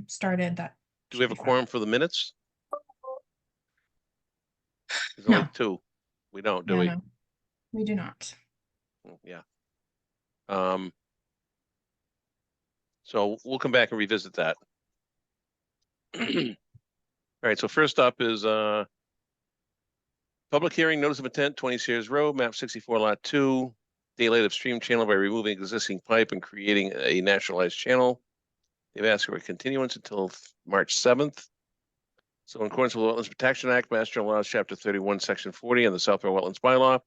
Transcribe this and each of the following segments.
started. That Do we have a quorum for the minutes? There's No. only two. We don't, do No, we? no, we do not. Yeah. So we'll come back and revisit that. All right, so first up is public hearing, notice of intent, 20 Sears Road, map 64, lot 2, daylight of stream channel by removing existing pipe and creating a naturalized channel. They've asked for a continuance until March 7th. So in accordance with the Wetlands Protection Act, Mass General Laws, Chapter 31, Section 40, and the Southborough Wetlands Bylaw,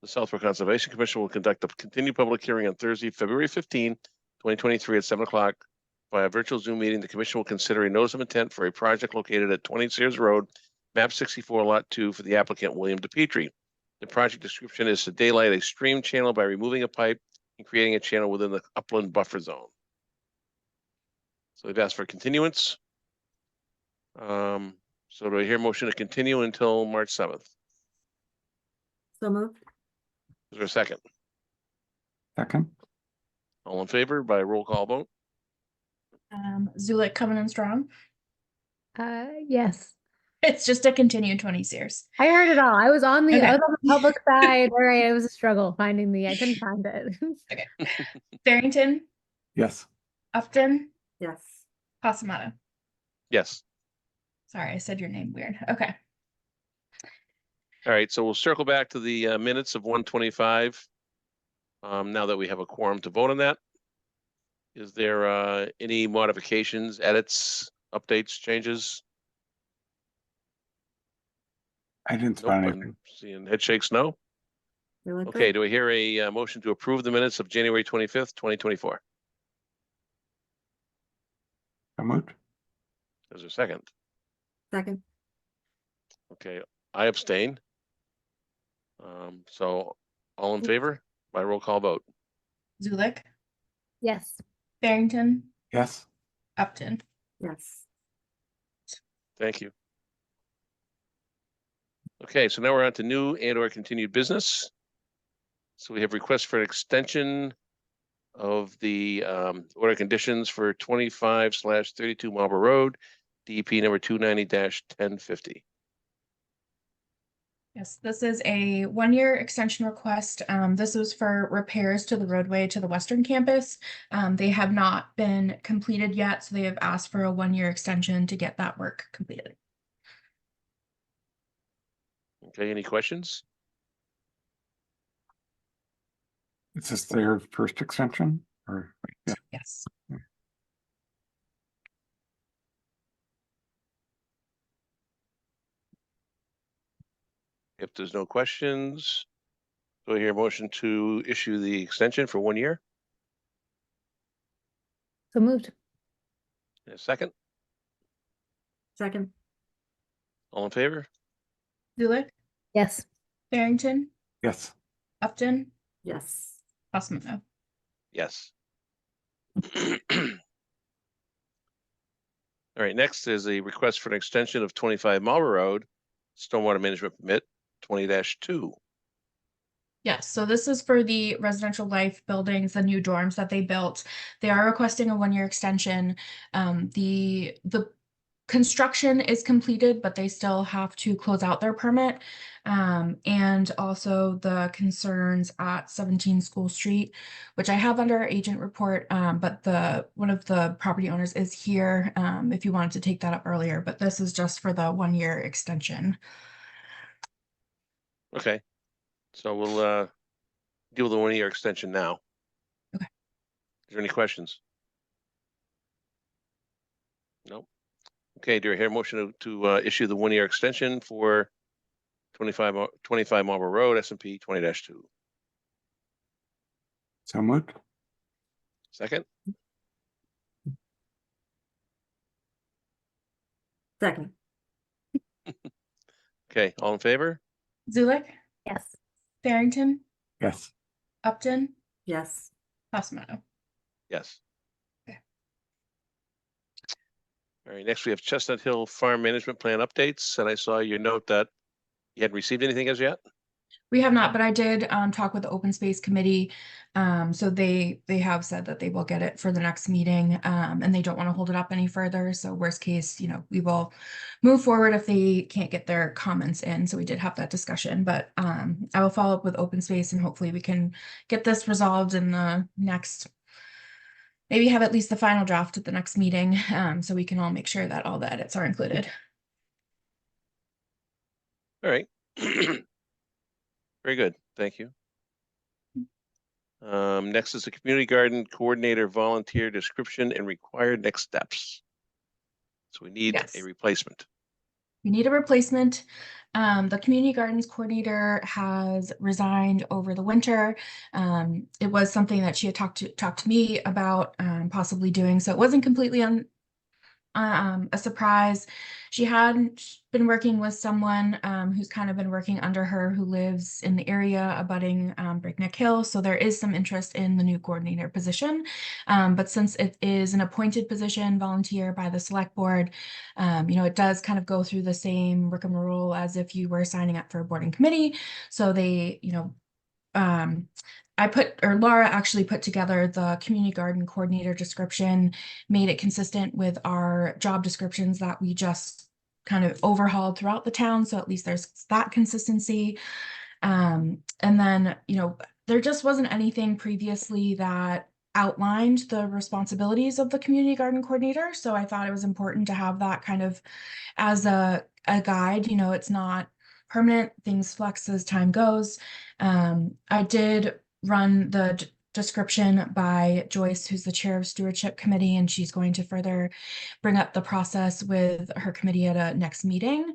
the Southborough Conservation Commission will conduct a continued public hearing on Thursday, February 15, 2023 at 7 o'clock via virtual Zoom meeting. The commission will consider a notice of intent for a project located at 20 Sears Road, map 64, lot 2 for the applicant William DePietri. The project description is to daylight a stream channel by removing a pipe and creating a channel within the upland buffer zone. So they've asked for continuance. So do I hear a motion to continue until March 7th? So moved. Is there a second? Second. All in favor by roll call vote? Zulik, coming in strong. Yes. It's just a continued 20 Sears. I heard it all. I was on the, Okay. I was on the public side. All right. It was a struggle finding I couldn't find it. Barrington, Yes. Upton, Yes. Pasamato. Yes. Sorry, I said your name weird. Okay. All right, so we'll circle back to the minutes of 125. Now that we have a quorum to vote on that. Is there any modifications, edits, updates, changes? I didn't Nope, find I'm anything. seeing head shakes no. They look Okay, good. do I hear a motion to approve the minutes of January 25th, 2024? So moved. There's a second. Second. Okay, I abstain. So all in favor by roll call vote? Zulik, Yes. Barrington, Yes. Upton. Yes. Thank you. Okay, so now we're on to new and or continued business. So we have requests for an extension of the order conditions for 25/32 Marlborough Road, DEP number 290-1050. Yes, this is a 1-year extension request. This was for repairs to the roadway to the western campus. They have not been completed yet, so they have asked for a 1-year extension to get that work completed. Okay, any questions? Is this their first extension or? Yeah. Yes. If there's no questions, do I hear a motion to issue the extension for 1 year? So moved. A second, Second. all in favor? Zulik, Yes. Barrington, Yes. Upton, Yes. Pasamato. Yes. All right, next is a request for an extension of 25 Marlborough Road, stormwater management permit 20-2. Yes, so this is for the residential life buildings, the new dorms that they built. They are requesting a 1-year extension. The construction is completed, but they still have to close out their permit. And also the concerns at 17 School Street, which I have under our agent report, but one of the property owners is here if you wanted to take that up earlier, but this is just for the 1-year extension. Okay, so we'll deal with the 1-year extension now. Okay. Is there any questions? Nope. Okay, do I hear a motion to issue the 1-year extension for 25 Marlborough Road, S&P 20-2? So moved. Second, Second. okay, all in favor? Zulik, Yes. Barrington, Yes. Upton, Yes. Pasamato. Yes. Okay. All right, next we have Chestnut Hill Farm Management Plan updates, and I saw your note that you hadn't received anything as yet? We have not, but I did talk with the Open Space Committee. So they have said that they will get it for the next meeting, and they don't want to hold it up any further. So worst case, we will move forward if they can't get their comments in. So we did have that discussion, but I will follow up with Open Space and hopefully we can get this resolved in the next, maybe have at least the final draft at the next meeting, so we can all make sure that all the edits are included. All right. Very good. Thank you. Next is the community garden coordinator volunteer description and required next steps. So we need Yes. a replacement. We need a replacement. The community gardens coordinator has resigned over the winter. It was something that she had talked to me about possibly doing, so it wasn't completely a surprise. She had been working with someone who's kind of been working under her, who lives in the area abutting Breakneck Hill. So there is some interest in the new coordinator position. But since it is an appointed position, volunteer by the select board, it does kind of go through the same rigmarole as if you were signing up for a boarding committee. So they, Laura actually put together the community garden coordinator description, made it consistent with our job descriptions that we just kind of overhauled throughout the town. So at least there's that consistency. And then, there just wasn't anything previously that outlined the responsibilities of the community garden coordinator. So I thought it was important to have that kind of as a guide. It's not permanent, things flex as time goes. I did run the description by Joyce, who's the chair of stewardship committee, and she's going to further bring up the process with her committee at a next meeting.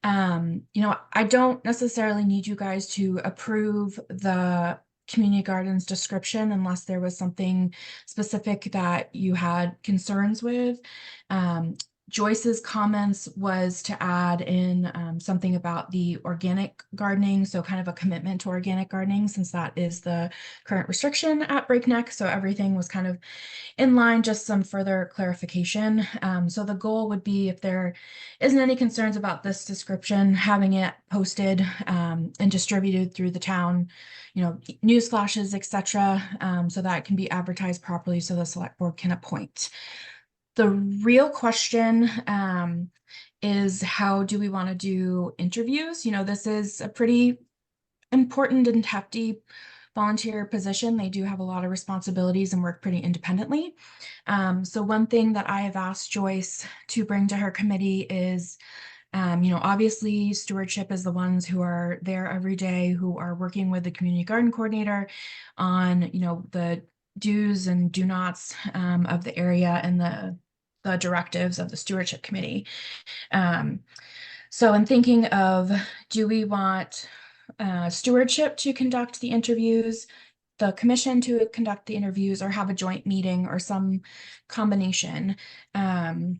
I don't necessarily need you guys to approve the community gardens description unless there was something specific that you had concerns with. Joyce's comments was to add in something about the organic gardening, so kind of a commitment to organic gardening, since that is the current restriction at Breakneck. So everything was kind of in line, just some further clarification. So the goal would be, if there isn't any concerns about this description, having it posted and distributed through the town, news flashes, etc., so that it can be advertised properly so the select board can appoint. The real question is, how do we want to do interviews? This is a pretty important and hefty volunteer position. They do have a lot of responsibilities and work pretty independently. So one thing that I have asked Joyce to bring to her committee is, obviously stewardship is the ones who are there every day, who are working with the community garden coordinator on, the do's and do nots of the area and the directives of the stewardship committee. So in thinking of, do we want stewardship to conduct the interviews, the commission to conduct the interviews, or have a joint meeting or some combination? I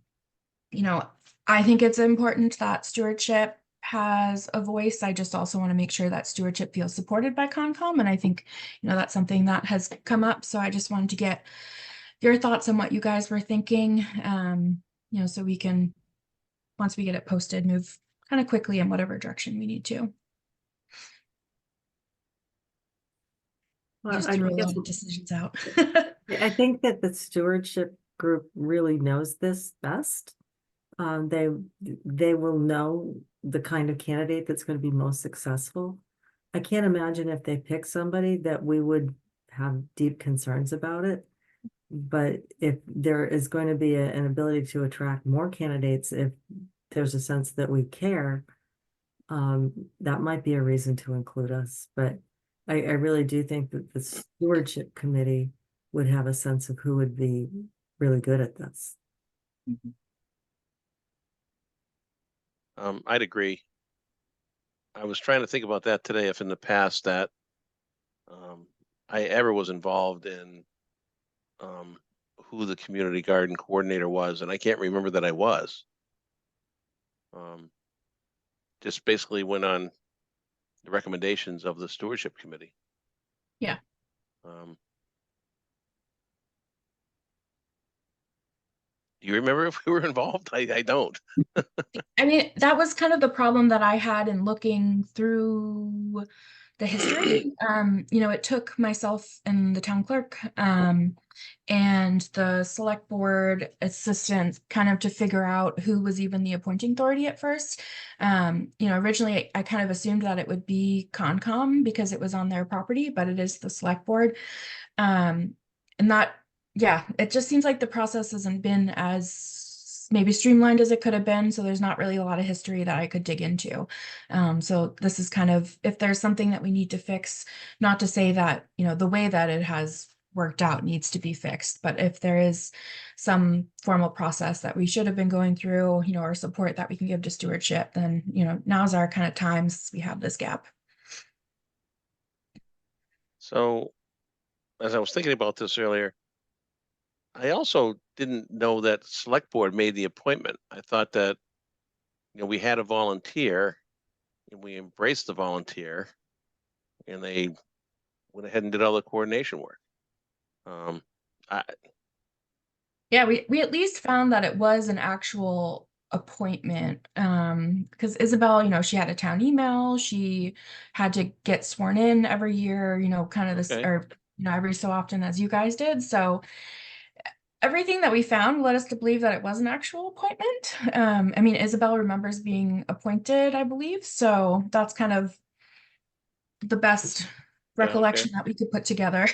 think it's important that stewardship has a voice. I just also want to make sure that stewardship feels supported by Concom. And I think, that's something that has come up. So I just wanted to get your thoughts on what you guys were thinking, so we can, once we get it posted, move kind of quickly in whatever direction we need to. Well, Just I threw a guess lot of decisions out. I think that the stewardship group really knows this best. They will know the kind of candidate that's going to be most successful. I can't imagine if they pick somebody that we would have deep concerns about it. But if there is going to be an ability to attract more candidates, if there's a sense that we care, that might be a reason to include us. But I really do think that the stewardship committee would have a sense of who would be really good at this. I'd agree. I was trying to think about that today, if in the past that I ever was involved in who the community garden coordinator was, and I can't remember that I was. Just basically went on the recommendations of the stewardship committee. Yeah. Do you remember if we were involved? I don't. I mean, that was kind of the problem that I had in looking through the history. You know, it took myself and the town clerk, and the select board assistant kind of to figure out who was even the appointing authority at first. You know, originally I kind of assumed that it would be Concom because it was on their property, but it is the select board. And that, yeah, it just seems like the process hasn't been as maybe streamlined as it could have been. So there's not really a lot of history that I could dig into. So this is kind of, if there's something that we need to fix, not to say that, you know, the way that it has worked out needs to be fixed, but if there is some formal process that we should have been going through, you know, or support that we can give to stewardship, then, you know, now's our kind of time since we have this gap. So as I was thinking about this earlier, I also didn't know that select board made the appointment. I thought that, you know, we had a volunteer and we embraced the volunteer and they went ahead and did all the coordination work. Yeah, we at least found that it was an actual appointment. Because Isabel, you know, she had a town email, she had to get sworn in every year, you know, kind of this, Okay. or, you know, every so often as you guys did. So everything that we found led us to believe that it was an actual appointment. I mean, Isabel remembers being appointed, I believe. So that's kind of the best Yeah, recollection that we could put together.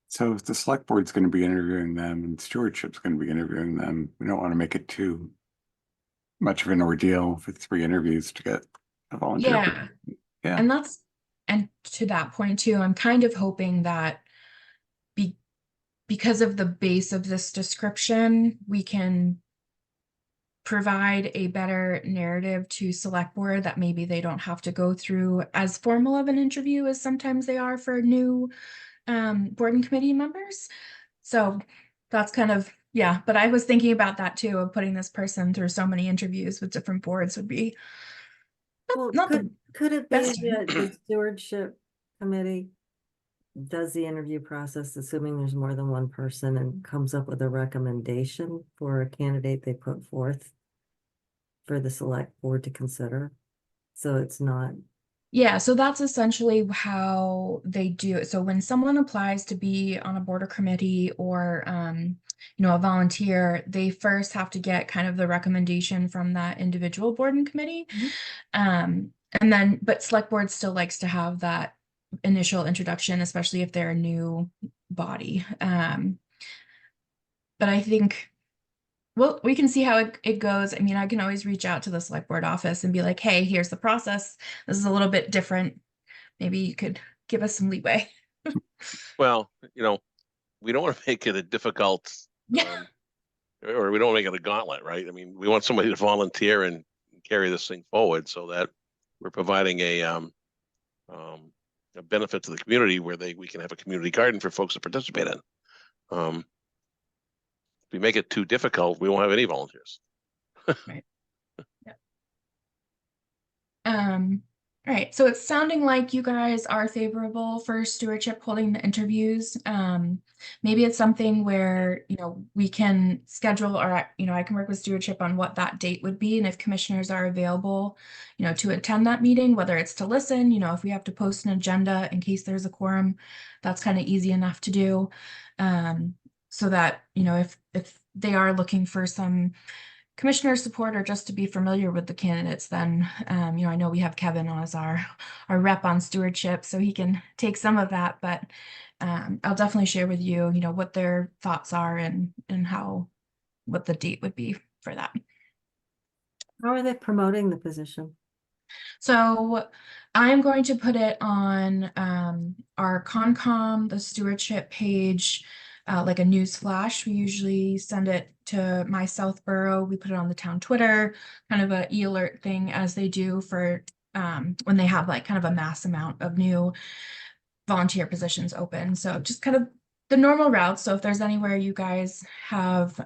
So if the select board's going to be interviewing them and stewardship's going to be interviewing them, we don't want to make it too much of an ordeal for 3 interviews to get a volunteer. Yeah. Yeah. And that's, and to that point too, I'm kind of hoping that because of the base of this description, we can provide a better narrative to select board that maybe they don't have to go through as formal of an interview as sometimes they are for new board and committee members. So that's kind of, yeah, but I was thinking about that too, of putting this person through so many interviews with different boards would be Well, not the could it be best. that the stewardship committee does the interview process, assuming there's more than one person, and comes up with a recommendation for a candidate they put forth for the select board to consider? So it's not, Yeah, so that's essentially how they do it. So when someone applies to be on a board or committee or you know, a volunteer, they first have to get kind of the recommendation from that individual board and committee. And then, but select board still likes to have that initial introduction, especially if they're a new body. But I think, well, we can see how it goes. I mean, I can always reach out to the select board office and be like, hey, here's the process. This is a little bit different. Maybe you could give us some leeway. well, you know, we don't want to make it a difficult, Yeah. or we don't make it a gauntlet, right? I mean, we want somebody to volunteer and carry this thing forward so that we're providing a benefit to the community where we can have a community garden for folks to participate in. If we make it too difficult, we won't have any volunteers. All right, so it's sounding like you guys are favorable for stewardship holding the interviews. Maybe it's something where, you know, we can schedule, or, you know, I can work with stewardship on what that date would be. And if commissioners are available, you know, to attend that meeting, whether it's to listen, you know, if we have to post an agenda in case there's a quorum, that's kind of easy enough to do. So that, you know, if they are looking for some commissioner support or just to be familiar with the candidates, then you know, I know we have Kevin as our rep on stewardship, so he can take some of that, but I'll definitely share with you, you know, what their thoughts are and what the date would be for that. how are they promoting the position? So I'm going to put it on our Concom, the stewardship page, like a news flash. We usually send it to my Southborough. We put it on the town Twitter, kind of a e-alert thing as they do for when they have like kind of a mass amount of new volunteer positions open. So just kind of the normal routes. So if there's anywhere you guys have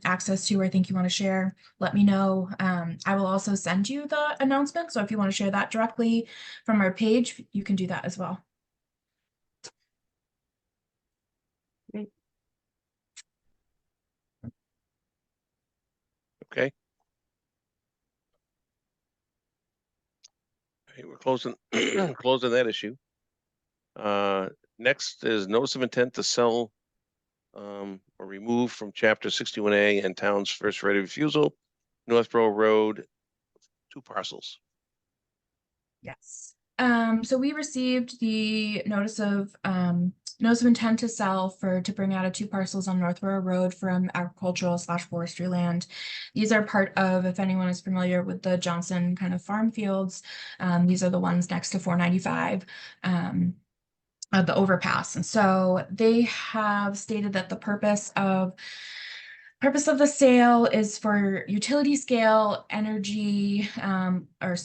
access to or think you want to share, let me know. I will also send you the announcement. So if you want to share that directly from our page, you can do that as well. Okay. Okay, we're closing, closing that issue. Next is notice of intent to sell or remove from chapter 61A and town's first right of refusal, Northborough Road, 2 parcels. Yes. So we received the notice of intent to sell to bring out of 2 parcels on Northborough Road from agricultural/forestry land. These are part of, if anyone is familiar with the Johnson kind of farm fields, these are the ones next to 495. The overpass. And so they have stated that the purpose of the sale is for utility scale energy, or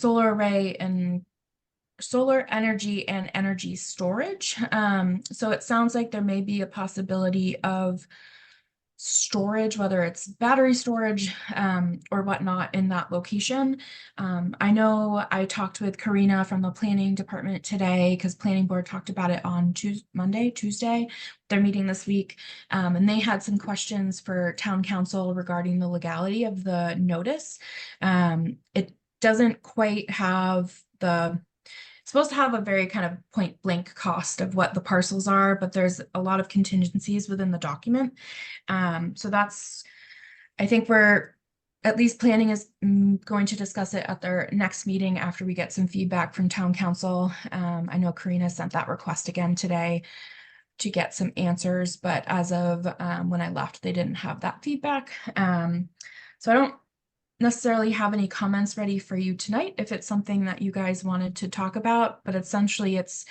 solar energy and energy storage. So it sounds like there may be a possibility of storage, whether it's battery storage, or whatnot in that location. I know I talked with Karina from the planning department today because planning board talked about it on Tuesday. They're meeting this week. And they had some questions for town council regarding the legality of the notice. It doesn't quite have it's supposed to have a very kind of point blank cost of what the parcels are, but there's a lot of contingencies within the document. So I think at least planning is going to discuss it at their next meeting after we get some feedback from town council. I know Karina sent that request again today to get some answers, but as of when I left, they didn't have that feedback. So I don't necessarily have any comments ready for you tonight if it's something that you guys wanted to talk about, but essentially it's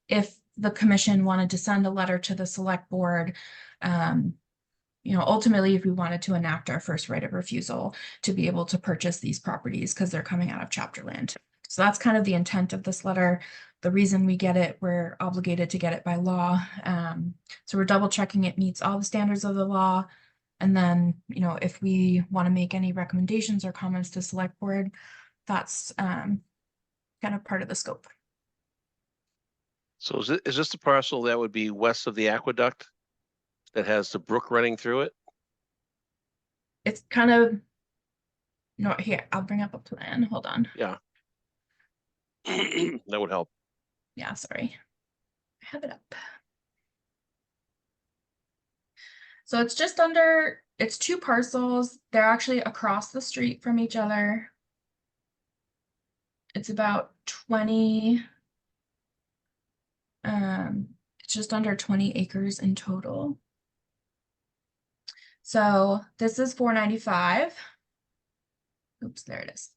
if the commission wanted to send a letter to the select board, ultimately if we wanted to enact our first right of refusal to be able to purchase these properties because they're coming out of chapter land. So that's kind of the intent of this letter. The reason we get it, we're obligated to get it by law. So we're double checking it meets all the standards of the law. And then, if we want to make any recommendations or comments to select board, that's kind of part of the scope. So is this the parcel that would be west of the aqueduct that has the brook running through it? It's kind of not here. I'll bring up a plan. Hold on. Yeah. That would help. Yeah, sorry. I have it up. So it's it's 2 parcels. They're actually across the street from each other. It's about 20, it's just under 20 acres in total. So this is 495. Oops, there it is.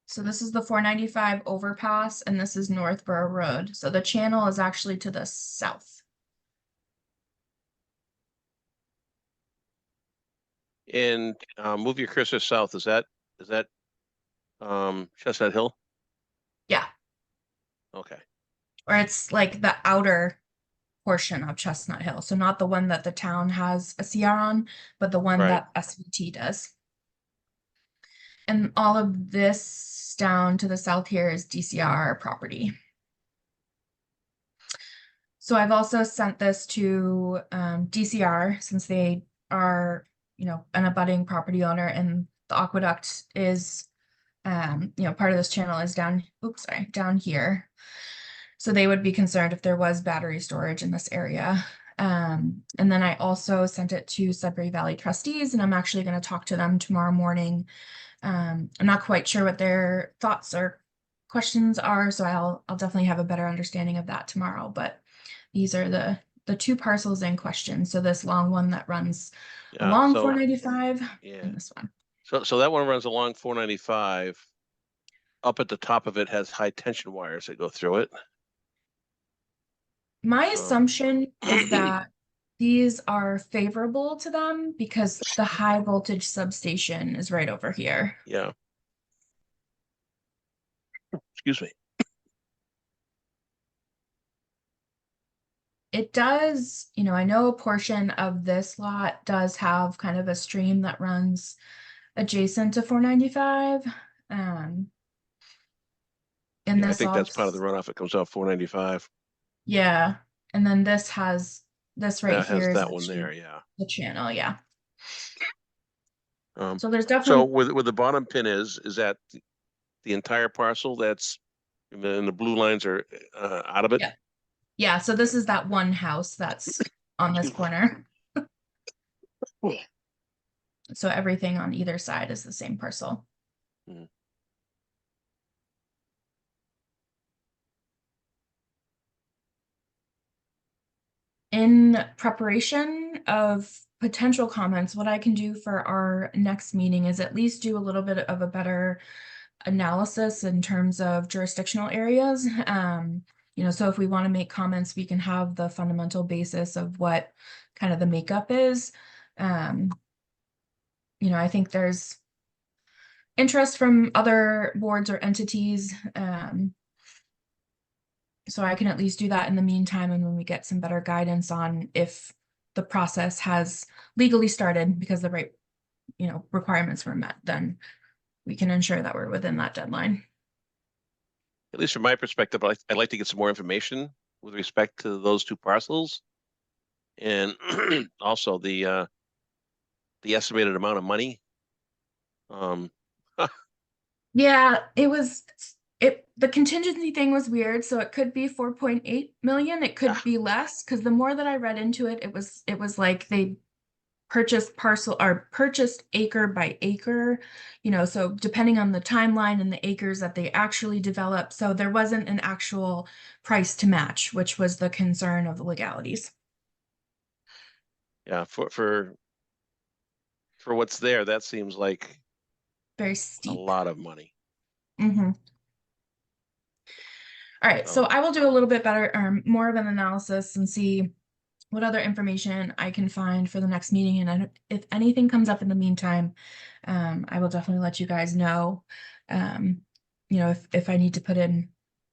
So this is the 495 overpass, and this is Northborough Road. So the channel is actually to the south. And move your cursor south. Is that Chestnut Hill? Yeah. Okay. Or it's like the outer portion of Chestnut Hill. So not the one that the town has a CR on, but the one Right. that SVT does. And all of this down to the south here is DCR property. So I've also sent this to DCR since they are, an abutting property owner, and the aqueduct is, part of this channel is down here. So they would be concerned if there was battery storage in this area. And then I also sent it to Sudbury Valley trustees, and I'm actually going to talk to them tomorrow morning. I'm not quite sure what their thoughts or questions are, so I'll definitely have a better understanding of that tomorrow. But these are the 2 parcels in question. So this long one that runs along 495, and this one. So that one runs along 495. Up at the top of it has high tension wires that go through it. My assumption is that these are favorable to them because the high voltage substation is right over here. Yeah. Excuse me. It does, I know a portion of this lot does have kind of a stream that runs adjacent to 495. And I this think that's part of the runoff. It comes off 495. Yeah. And then this has this right That here has is that the one there. Yeah. the channel, yeah. So there's So definitely, where the bottom pin is that the entire parcel that's, and the blue lines are out of it? Yeah. yeah, so this is that one house that's on this corner. So everything on either side is the same parcel. Mhm. In preparation of potential comments, what I can do for our next meeting is at least do a little bit of a better analysis in terms of jurisdictional areas. So if we want to make comments, we can have the fundamental basis of what kind of the makeup is. I think there's interest from other boards or entities. So I can at least do that in the meantime, and when we get some better guidance on if the process has legally started because the right, requirements were met, then we can ensure that we're within that deadline. At least from my perspective, I'd like to get some more information with respect to those two parcels. And also the estimated amount of money. Yeah, the contingency thing was weird, so it could be 4.8 million, it could Ah. be less, because the more that I read into it, it was like they purchased acre by acre, so depending on the timeline and the acres that they actually developed, so there wasn't an actual price to match, which was the concern of the legalities. Yeah, for what's there, that seems like Very a steep. lot of money. Mm-hmm. All right, so I will do a little bit better, more of an analysis and see what other information I can find for the next meeting. And if anything comes up in the meantime, I will definitely let you guys know. If I need to put in,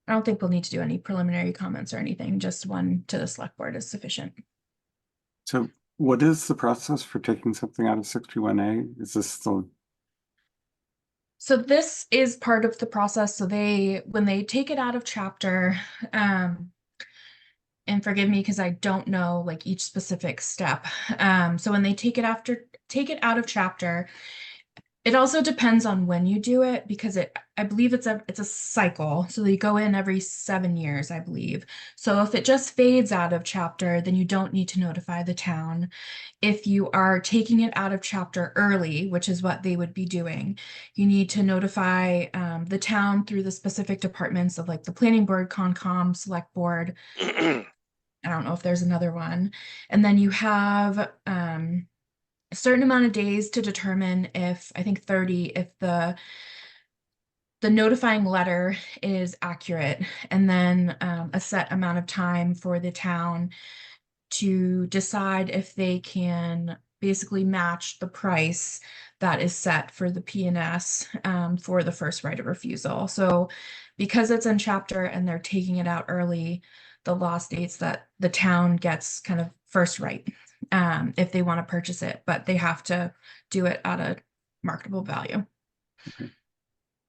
I don't think we'll need to do any preliminary comments or anything, just one to the select board is sufficient. So what is the process for taking something out of 61A? Is this still, So this is part of the process. So when they take it out of chapter, and forgive me because I don't know like each specific step. So when they take it out of chapter, it also depends on when you do it because I believe it's a cycle. So they go in every 7 years, I believe. So if it just fades out of chapter, then you don't need to notify the town. If you are taking it out of chapter early, which is what they would be doing, you need to notify the town through the specific departments of like the planning board, Concom, select board. I don't know if there's another one. And then you have a certain amount of days to determine if, I think 30, if the notifying letter is accurate, and then a set amount of time for the town to decide if they can basically match the price that is set for the P&S for the first right of refusal. So because it's in chapter and they're taking it out early, the law states that the town gets kind of first right if they want to purchase it, but they have to do it at a marketable value. Okay.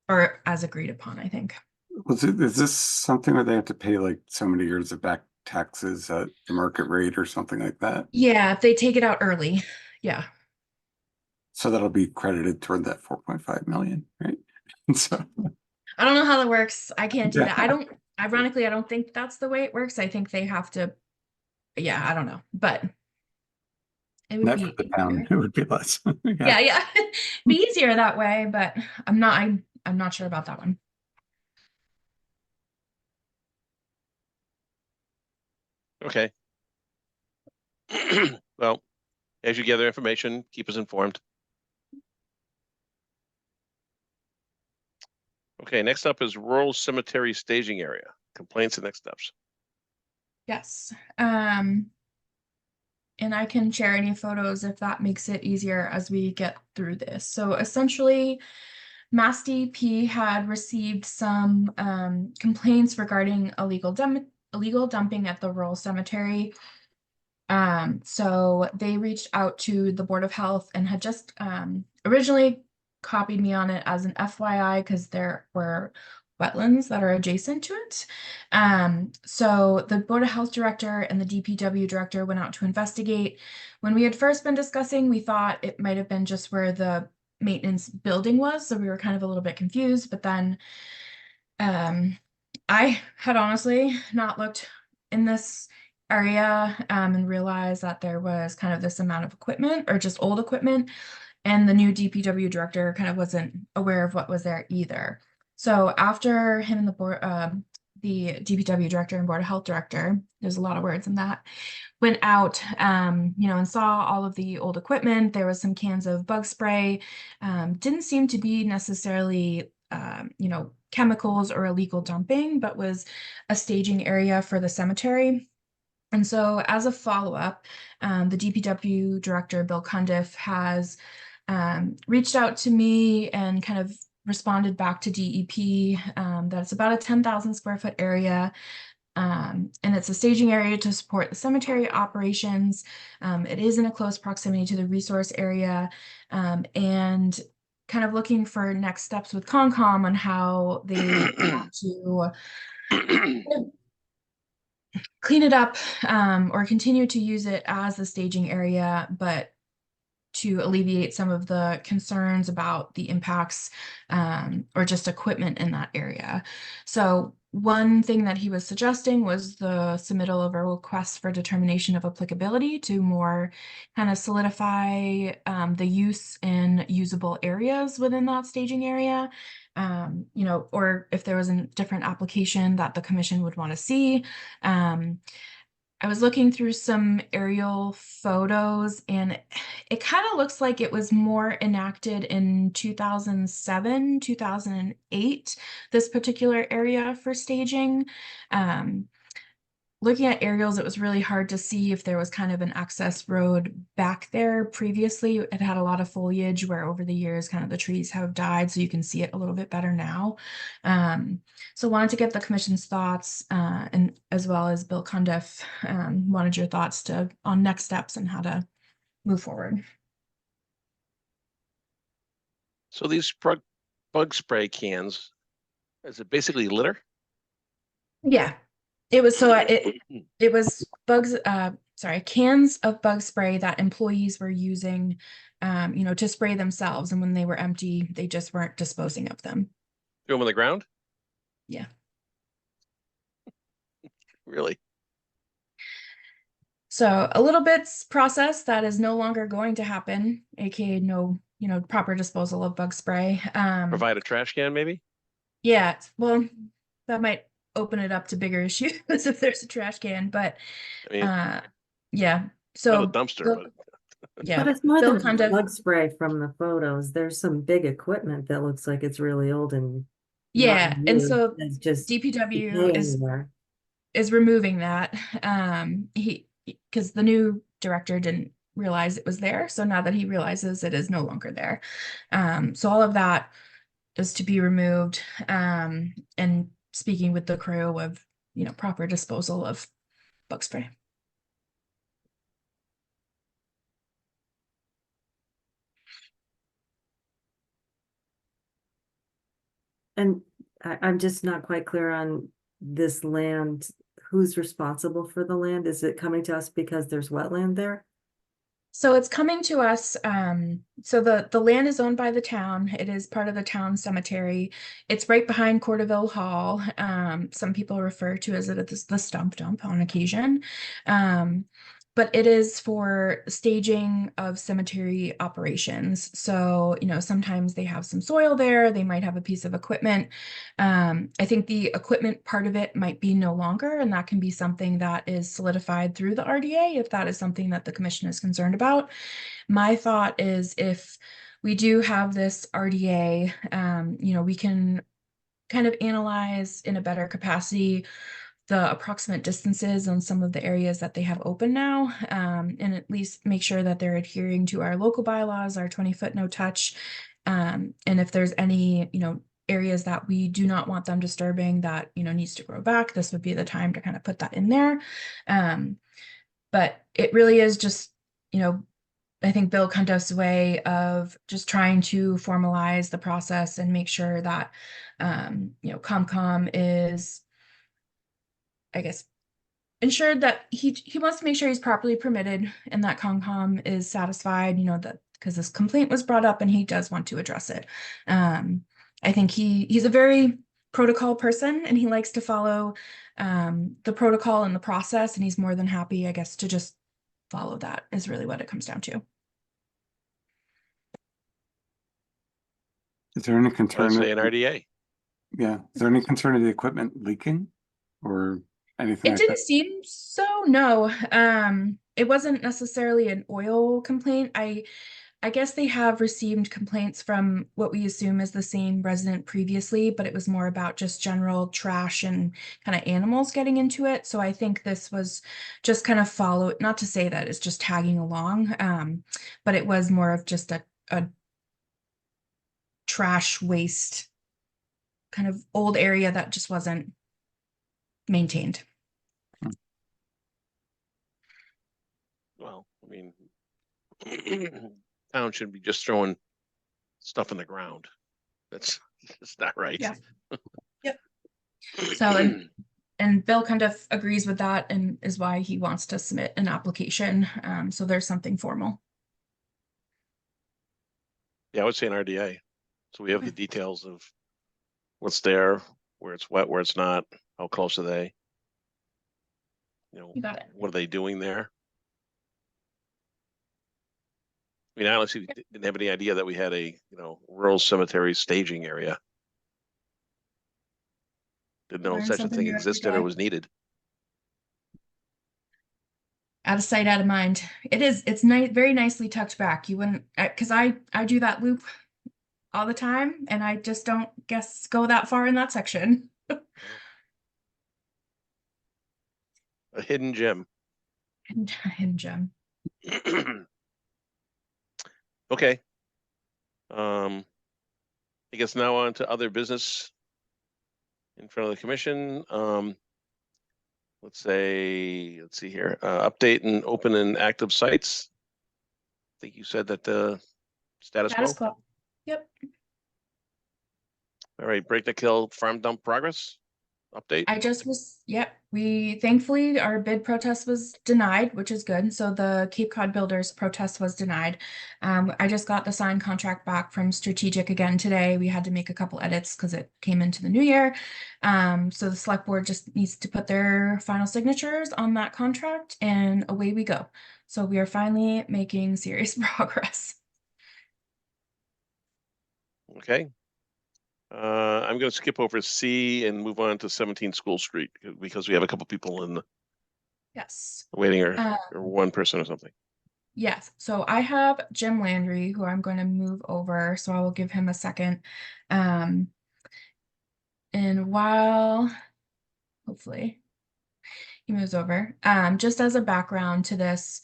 Or as agreed upon, I think. is this something where they have to pay like so many years of back taxes at the market rate or something like that? Yeah, if they take it out early. Yeah. So that'll be credited toward that 4.5 million, right? And so, I don't know how that works. I can't do that. Yeah. Ironically, I don't think that's the way it works. I think they have to, yeah, I don't know, but it would net be for the town, easier. it would be less. Yeah. Be easier that way, but I'm not sure about that one. Okay. Well, as you gather information, keep us informed. Okay, next up is rural cemetery staging area. Complaints and next steps. Yes. And I can share any photos if that makes it easier as we get through this. So essentially, Mass DEP had received some complaints regarding illegal dumping at the rural cemetery. So they reached out to the Board of Health and had just originally copied me on it as an FYI because there were wetlands that are adjacent to it. So the Board of Health director and the DPW director went out to investigate. When we had first been discussing, we thought it might have been just where the maintenance building was, so we were kind of a little bit confused, but then I had honestly not looked in this area and realized that there was kind of this amount of equipment or just old equipment, and the new DPW director kind of wasn't aware of what was there either. So after him and the board, the DPW director and Board of Health director, there's a lot of words in that, went out, and saw all of the old equipment. There was some cans of bug spray. Didn't seem to be necessarily, chemicals or illegal dumping, but was a staging area for the cemetery. And so as a follow-up, the DPW director, Bill Cundiff, has reached out to me and kind of responded back to DEP that it's about a 10,000 square foot area. And it's a staging area to support the cemetery operations. It is in a close proximity to the resource area, and kind of looking for next steps with Concom on how they want to clean it up or continue to use it as the staging area, but to alleviate some of the concerns about the impacts or just equipment in that area. So one thing that he was suggesting was the submittal of a request for determination of applicability to more kind of solidify the use in usable areas within that staging area, or if there was a different application that the commission would want to see. I was looking through some aerial photos, and it kind of looks like it was more enacted in 2007, 2008, this particular area for staging. Looking at aerials, it was really hard to see if there was kind of an access road back there previously. It had a lot of foliage where over the years kind of the trees have died, so you can see it a little bit better now. So wanted to get the commission's thoughts, and as well as Bill Cundiff, wanted your thoughts on next steps and how to move forward. So these bug spray cans, is it basically litter? Yeah, it was it was cans of bug spray that employees were using, to spray themselves, and when they were empty, they just weren't disposing of them. Throw them on the ground? Yeah. Really? So a little bit's process that is no longer going to happen, aka no, proper disposal of bug spray. Provide a trash can, maybe? Yeah, well, that might open it up to bigger issues if there's a trash can, but I mean, yeah. not So a dumpster, Bill- but yeah, But it's more Bill than Cundiff- bug spray from the photos. There's some big equipment that looks like it's really old and yeah, not and used. so It's just DPW decaying there. is removing that. Because the new director didn't realize it was there, so now that he realizes it is no longer there, so all of that is to be removed, and speaking with the crew of proper disposal of bug spray. And I'm just not quite clear on this land. Who's responsible for the land? Is it coming to us because there's wetland there? So it's coming to us, so the land is owned by the town. It is part of the town cemetery. It's right behind Cordoville Hall. Some people refer to as the stump dump on occasion. But it is for staging of cemetery operations. So, sometimes they have some soil there, they might have a piece of equipment. I think the equipment part of it might be no longer, and that can be something that is solidified through the RDA if that is something that the commission is concerned about. My thought is if we do have this RDA, we can kind of analyze in a better capacity the approximate distances on some of the areas that they have open now, and at least make sure that they're adhering to our local bylaws, our 20-foot no touch. And if there's any, areas that we do not want them disturbing that, needs to grow back, this would be the time to kind of put that in there. But it really is just, I think Bill Cundiff's way of just trying to formalize the process and make sure that, COMCOM is, I guess, ensured that he wants to make sure he's properly permitted and that COMCOM is satisfied, that because this complaint was brought up and he does want to address it. I think he's a very protocol person and he likes to follow the protocol and the process, and he's more than happy, I guess, to just follow that is really what it comes down to. Is there any Let's concern? say an RDA. Yeah, is there any concern of the equipment leaking or anything It like didn't that? seem so, no. It wasn't necessarily an oil complaint. I guess they have received complaints from what we assume is the same resident previously, but it was more about just general trash and kind of animals getting into it. So I think this was just kind of not to say that it's just tagging along, but it was more of just a trash waste kind of old area that just wasn't maintained. Well, I mean, town shouldn't be just throwing stuff in the ground. That's just not right. Yeah. Yep. So, and Bill kind of agrees with that and is why he wants to submit an application. So there's something formal. Yeah, I would say an RDA. So we have the details of what's there, where it's wet, where it's not, how close are they? You know, You got it. what are they doing there? I mean, I honestly didn't have any idea that we had a, rural cemetery staging area. Didn't know Learn such a something thing new every existed day. or was needed. Out of sight, out of mind. It's nice, very nicely tucked back. You wouldn't, because I do that loop all the time and I just don't go that far in that section. A hidden gem. Hidden gem. Okay. I guess now on to other business in front of the commission. Let's see here, update and open and active sites. I think you said that the status quo. Status quo. Yep. All right, Breakneck Hill Farm Dump progress update. We thankfully our bid protest was denied, which is good. So the Cape Cod Builders protest was denied. I just got the signed contract back from Strategic again today. We had to make a couple edits because it came into the new year. So the select board just needs to put their final signatures on that contract and away we go. So we are finally making serious progress. Okay. I'm going to skip over C and move on to 17 School Street because we have a couple people in the Yes. waiting or one person or something. Yes, so I have Jim Landry, who I'm going to move over, so I will give him a second. And while hopefully he moves over, just as a background to this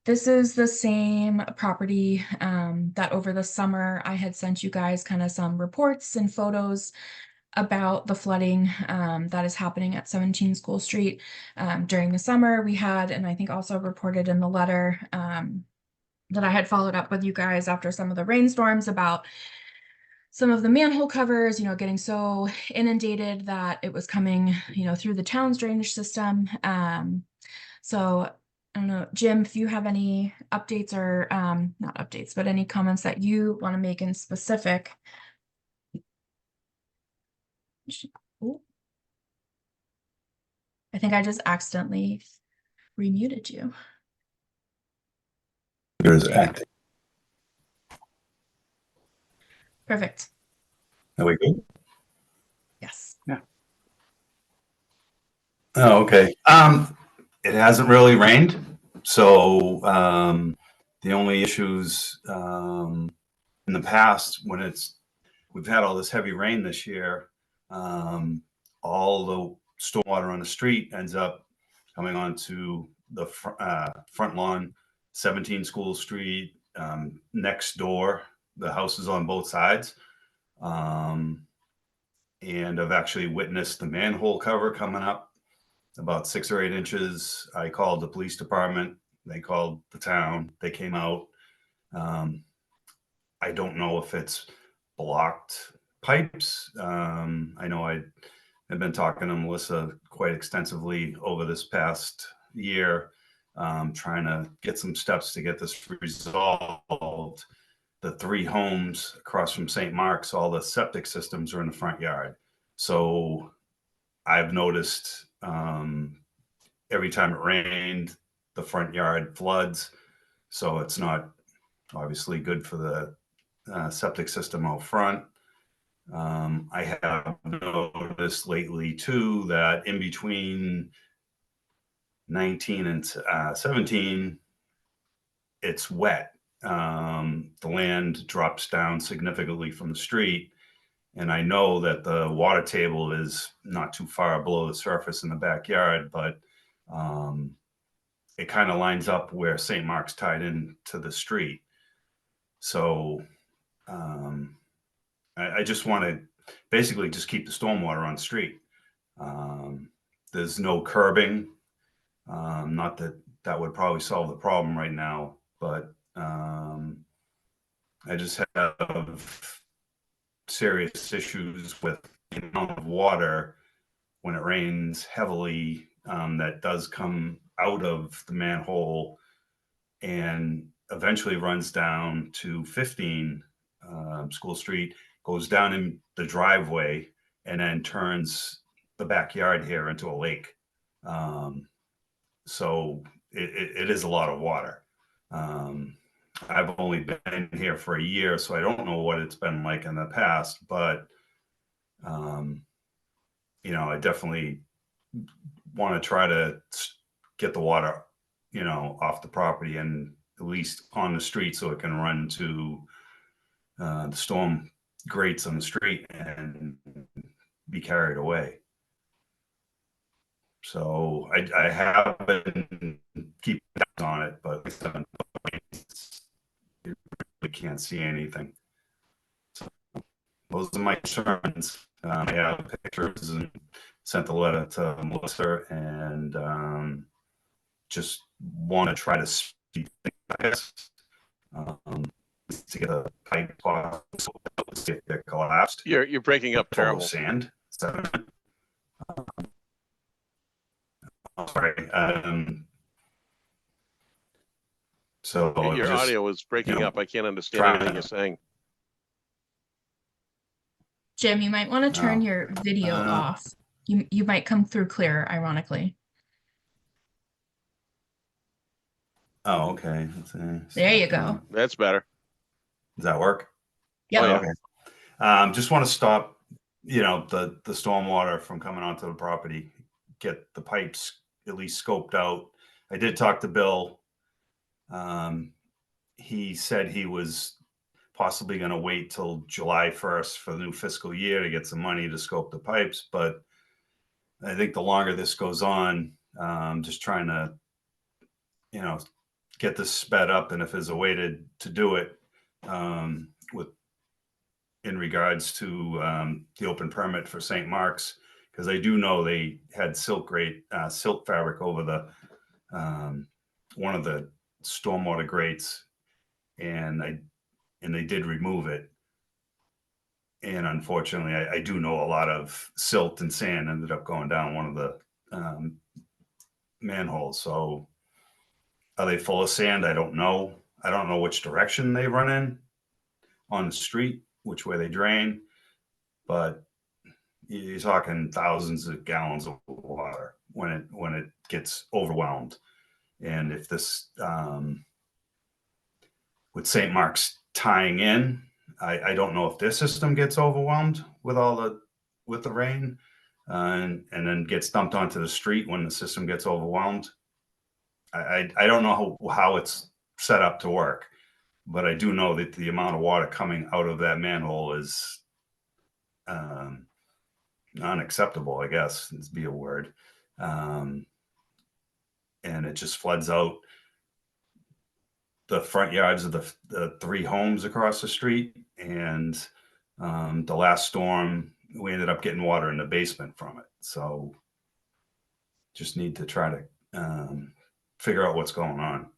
is the same property that over the summer I had sent you guys kind of some reports and photos about the flooding that is happening at 17 School Street during the summer. We had, and I think also reported in the letter that I had followed up with you guys after some of the rainstorms about some of the manhole covers, getting so inundated that it was coming, through the town's drainage system. So I don't know, Jim, if you have any updates or not updates, but any comments that you want to make in specific. Ooh. I think I just accidentally remuted you. There's acting. Perfect. Are we good? Yes. Oh, okay. It hasn't really rained, so the only issues in the past when we've had all this heavy rain this year, all the stormwater on the street ends up coming onto the front lawn, 17 School Street, next door. The houses on both sides. And I've actually witnessed the manhole cover coming up about 6 or 8 inches. I called the police department. They called the town. They came out. I don't know if it's blocked pipes. I know I've been talking to Melissa quite extensively over this past year, trying to get some steps to get this resolved. involved. The 3 homes across from St. Mark's, all the septic systems are in the front yard. So I've noticed every time it rained, the front yard floods. So it's not obviously good for the septic system out front. I have noticed lately too that in between 19 and 17, it's wet. The land drops down significantly from the street. And I know that the water table is not too far below the surface in the backyard, but it kind of lines up where St. Mark's tied in to the street. So I just want to basically just keep the stormwater on the street. There's no curbing. Not that that would probably solve the problem right now, but I just have serious issues with the amount of water when it rains heavily that does come out of the manhole and eventually runs down to 15 School Street, goes down in the driveway, and then turns the backyard here into a lake. So it is a lot of water. I've only been here for a year, so I don't know what it's been like in the past, but I definitely want to try to get the water, off the property and at least on the street so it can run to the storm grates on the street and be carried away. So I have been keeping tabs on it, but you really can't see anything. So those are my concerns. I have pictures and sent the letter to Melissa, and just want to try to speed things, I guess, to get a pipe if it collapsed. You're breaking up Full of terrible. sand. Sorry. So Your just, audio is breaking know, up. I can't understand trying anything to- you're saying. Jim, you might want to turn Oh. your video off. You might come through clearer, ironically. Oh, okay. There you go. That's better. Does that work? Yep. Oh, yeah. Okay. Just want to stop, the stormwater from coming onto the property, get the pipes at least scoped out. I did talk to Bill. He said he was possibly going to wait till July 1st for the new fiscal year to get some money to scope the pipes. But I think the longer this goes on, just trying to, get this sped up. And if there's a way to do it in regards to the open permit for St. Mark's, because I do know they had silk fabric over the one of the stormwater grates, and they did remove it. And unfortunately, I do know a lot of silt and sand ended up going down one of the manholes. So are they full of sand? I don't know. I don't know which direction they run in on the street, which way they drain, but you're talking thousands of gallons of water when it gets overwhelmed. And if this with St. Mark's tying in, I don't know if their system gets overwhelmed with the rain and then gets dumped onto the street when the system gets overwhelmed. I don't know how it's set up to work, but I do know that the amount of water coming out of that manhole is unacceptable, I guess, is be a word. And it just floods out the front yards of the 3 homes across the street. And the last storm, we ended up getting water in the basement from it. So just need to try to figure out what's going on.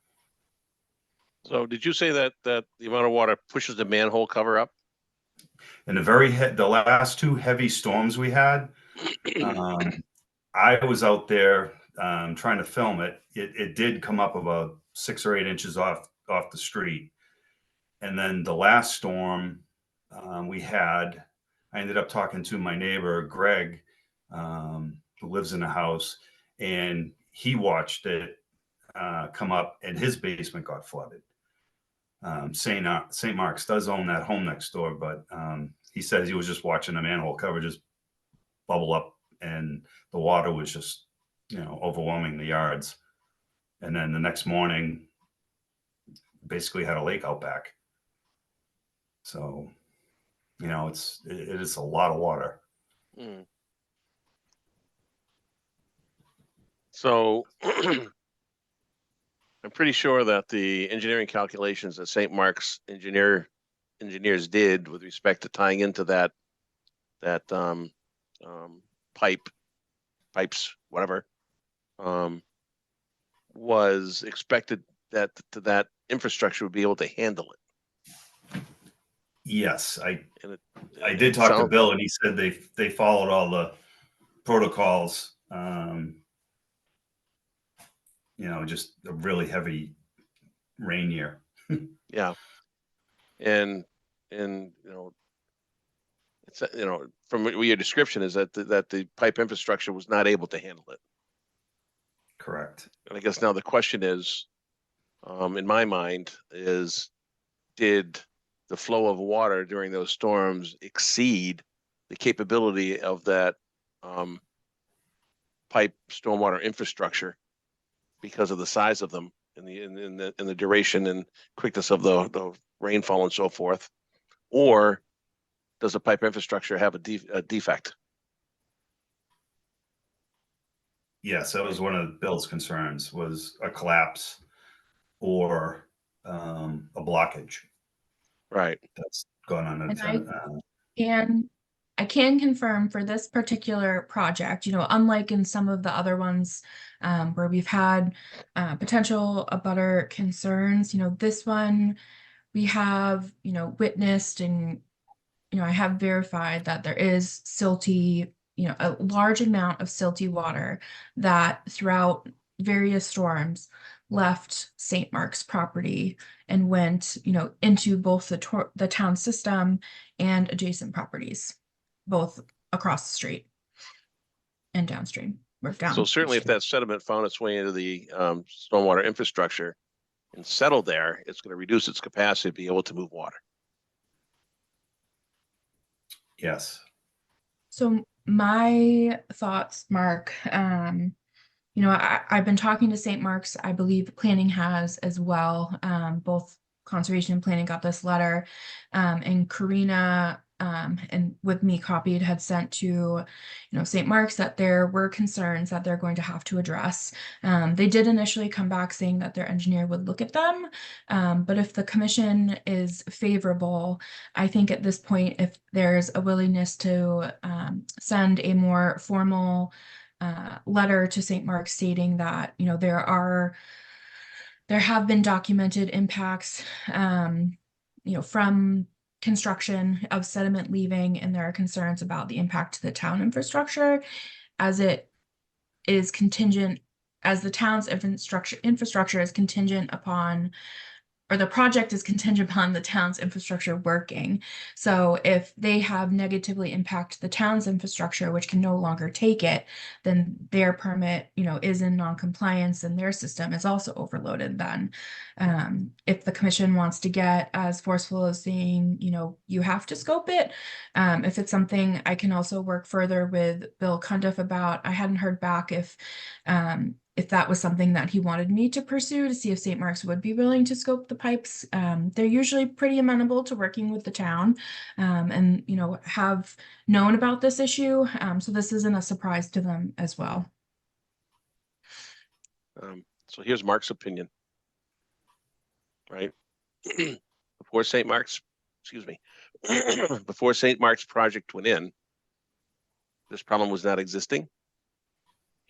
So did you say that the amount of water pushes the manhole cover up? And the last 2 heavy storms we had, I was out there trying to film it. It did come up about 6 or 8 inches off the street. And then the last storm I ended up talking to my neighbor, Greg, who lives in a house, and he watched it come up and his basement got flooded. St. Mark's does own that home next door, but he says he was just watching the manhole cover just bubble up and the water was just, overwhelming the yards. And then the next morning, basically had a lake out back. So, it is a lot of water. Mm. So I'm pretty sure that the engineering calculations that St. Mark's engineers did with respect to tying into that pipes, whatever, was expected that infrastructure would be able to handle it. Yes, I And did talk to Bill, and he said they followed all the protocols. Just a really heavy rain year. Yeah, and it's from your description is that the pipe infrastructure was not able to handle it. Correct. And I guess now the question is, in my mind, did the flow of water during those storms exceed the capability of that pipe stormwater infrastructure because of the size of them and the duration and quickness of the rainfall and so forth, or does the pipe infrastructure have a defect? Yes, that was one of Bill's concerns, was a collapse or a blockage Right. that's gone on. And I can confirm for this particular project, unlike in some of the other ones where we've had potential abutter concerns, this one we have, witnessed and, I have verified that there is silty, a large amount of silty water that throughout various storms left St. Mark's property and went, into both the town system and adjacent properties, both across the street and downstream. Or down. So certainly if that sediment found its way into the stormwater infrastructure and settled there, it's going to reduce its capacity to be able to move water. Yes. So my thoughts, Mark, I've been talking to St. Mark's. I believe planning has as well. Both conservation and planning got this letter, and Karina, and with me copied, had sent to, St. Mark's that there were concerns that they're going to have to address. They did initially come back saying that their engineer would look at them, but if the commission is favorable, I think at this point, if there's a willingness to send a more formal letter to St. Mark's stating that, there have been documented impacts, from construction of sediment leaving, and there are concerns about the impact to the town infrastructure as it is contingent, as the town's infrastructure is contingent upon, or the project is contingent upon the town's infrastructure working. So if they have negatively impacted the town's infrastructure, which can no longer take it, then their permit, is in non-compliance and their system is also overloaded then. If the commission wants to get as forceful as saying, you have to scope it, if it's something I can also work further with Bill Cundiff about. I hadn't heard back if that was something that he wanted me to pursue to see if St. Mark's would be willing to scope the pipes. They're usually pretty amenable to working with the town, and, have known about this issue. So this isn't a surprise to them as well. So here's Mark's opinion, right? Before St. Mark's project went in, this problem was not existing.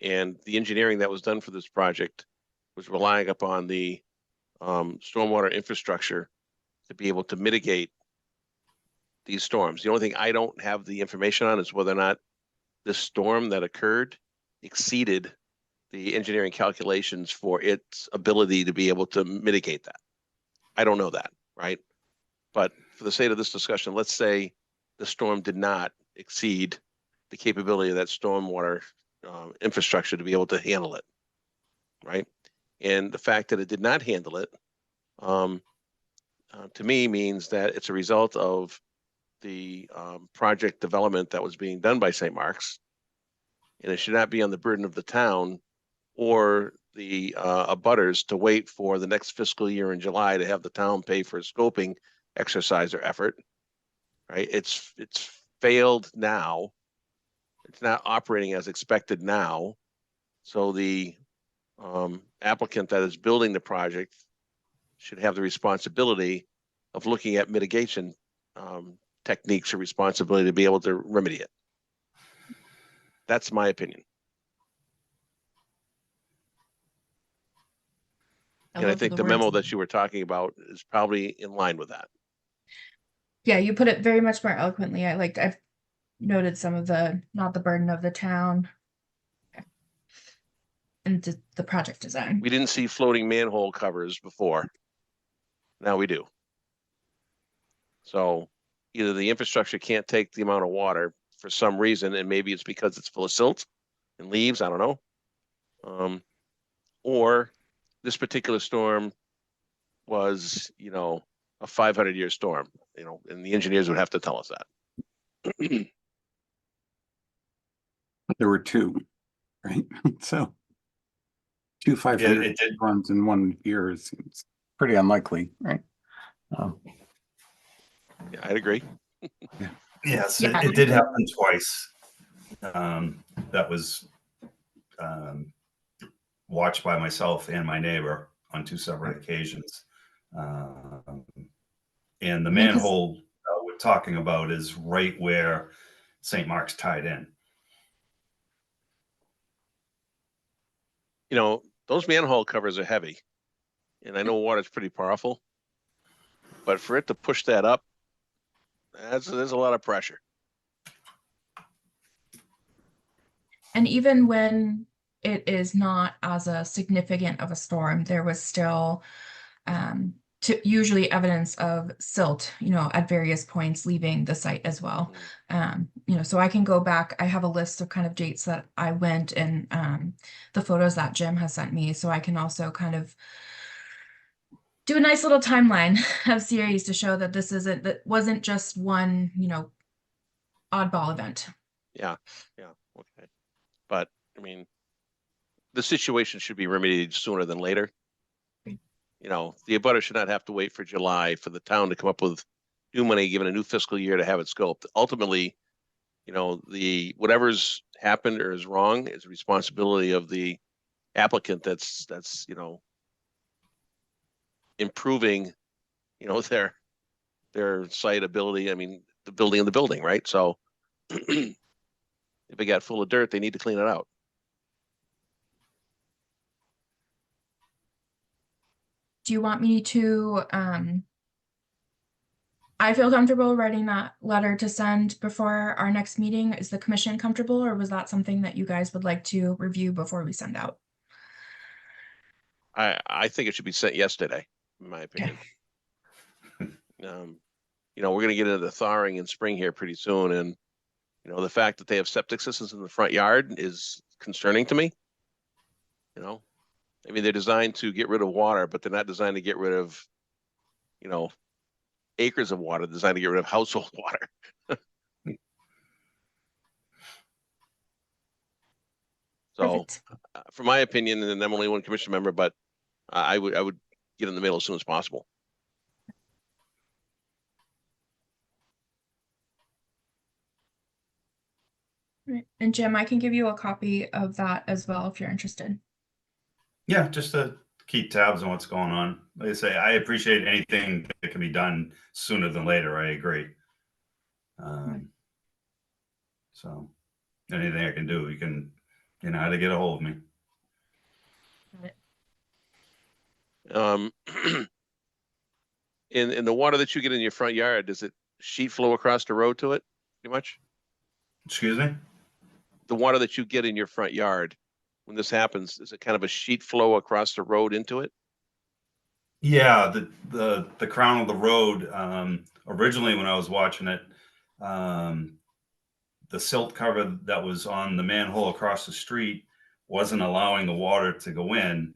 And the engineering that was done for this project was relying upon the stormwater infrastructure to be able to mitigate these storms. The only thing I don't have the information on is whether or not this storm that occurred exceeded the engineering calculations for its ability to be able to mitigate that. I don't know that, right? But for the sake of this discussion, let's say the storm did not exceed the capability of that stormwater infrastructure to be able to handle it, right? And the fact that it did not handle it, to me, means that it's a result of the project development that was being done by St. Mark's, and it should not be on the burden of the town or the abutters to wait for the next fiscal year in July to have the town pay for a scoping exercise or effort, right? It's failed now. It's not operating as expected now. So the applicant that is building the project should have the responsibility of looking at mitigation techniques or responsibility to be able to remedy it. That's my opinion. And I love think the the memo words. that you were talking about is probably in line with that. Yeah, you put it very much more eloquently. I've noted some of the, not the burden of the town. And the project design. We didn't see floating manhole covers before. Now we do. So either the infrastructure can't take the amount of water for some reason, and maybe it's because it's full of silt and leaves, I don't know. Or this particular storm was, you know, a 500-year storm, you know, and the engineers would have to tell us that. There were two, right? So 2 500 it did. storms in 1 year seems pretty unlikely, right? Yeah, I'd agree. Yes, Yeah. it did happen twice. That was watched by myself and my neighbor on 2 separate occasions. And the Yeah, 'cause- manhole we're talking about is right where St. Mark's tied in. You know, those manhole covers are heavy, and I know water's pretty powerful, but for it to push that up, there's a lot of pressure. And even when it is not as a significant of a storm, there was still usually evidence of silt, you know, at various points leaving the site as well. You know, so I can go back. I have a list of kind of dates that I went and the photos that Jim has sent me. So I can also kind of do a nice little timeline of series to show that that wasn't just one, you know, oddball event. Yeah, okay. But I mean, the situation should be remedied sooner than later. You know, the abutter should not have to wait for July for the town to come up with new money, given a new fiscal year to have it scoped. Ultimately, you know, whatever's happened or is wrong is the responsibility of the applicant that's, you know, improving, you know, their site ability. I mean, the building, right? So if it got full of dirt, they need to clean it out. Do you want me to, I feel comfortable writing that letter to send before our next meeting. Is the commission comfortable, or was that something that you guys would like to review before we send out? I think it should be sent yesterday, in my opinion. You know, we're gonna get into the thawing in spring here pretty soon, and you know, the fact that they have septic systems in the front yard is concerning to me. You know, I mean, they're designed to get rid of water, but they're not designed to get rid of, you know, acres of water. They're designed to get rid of household water. So, Perfect. from my opinion, and I'm only one commission member, but I would get in the middle as soon as possible. Right. And Jim, I can give you a copy of that as well if you're interested. Yeah, just to keep tabs on what's going on. Like I say, I appreciate anything that can be done sooner than later. I agree. So anything I can do, you know how to get a hold of me. In the water that you get in your front yard, does it sheet flow across the road to it, pretty much? Excuse me? The water that you get in your front yard, when this happens, is it kind of a sheet flow across the road into it? Yeah, the crown of the road, originally when I was watching it, the silt cover that was on the manhole across the street wasn't allowing the water to go in.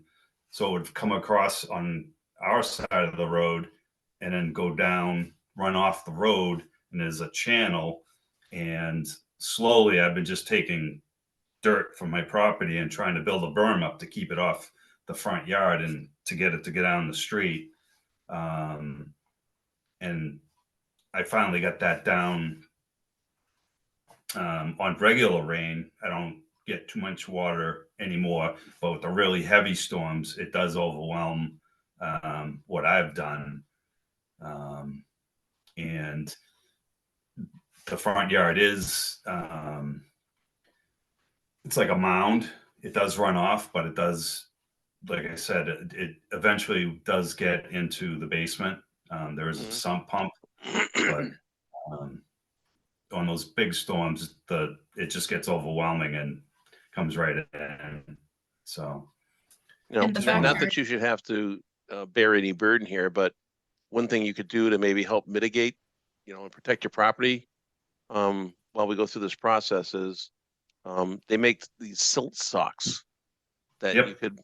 So it would come across on our side of the road and then go down, run off the road, and there's a channel. And slowly I've been just taking dirt from my property and trying to build a berm up to keep it off the front yard and to get it to get down the street. And I finally got that down. On regular rain, I don't get too much water anymore, but with the really heavy storms, it does overwhelm what I've done. And the front yard is, it's like a mound. It does run off, but it does, like I said, it eventually does get into the basement. There is a sump pump, but on those big storms, it just gets overwhelming and comes right in. So, In the not backyard. that you should have to bear any burden here, but one thing you could do to maybe help mitigate, and protect your property while we go through this process is they make these silt socks that Yep. you could,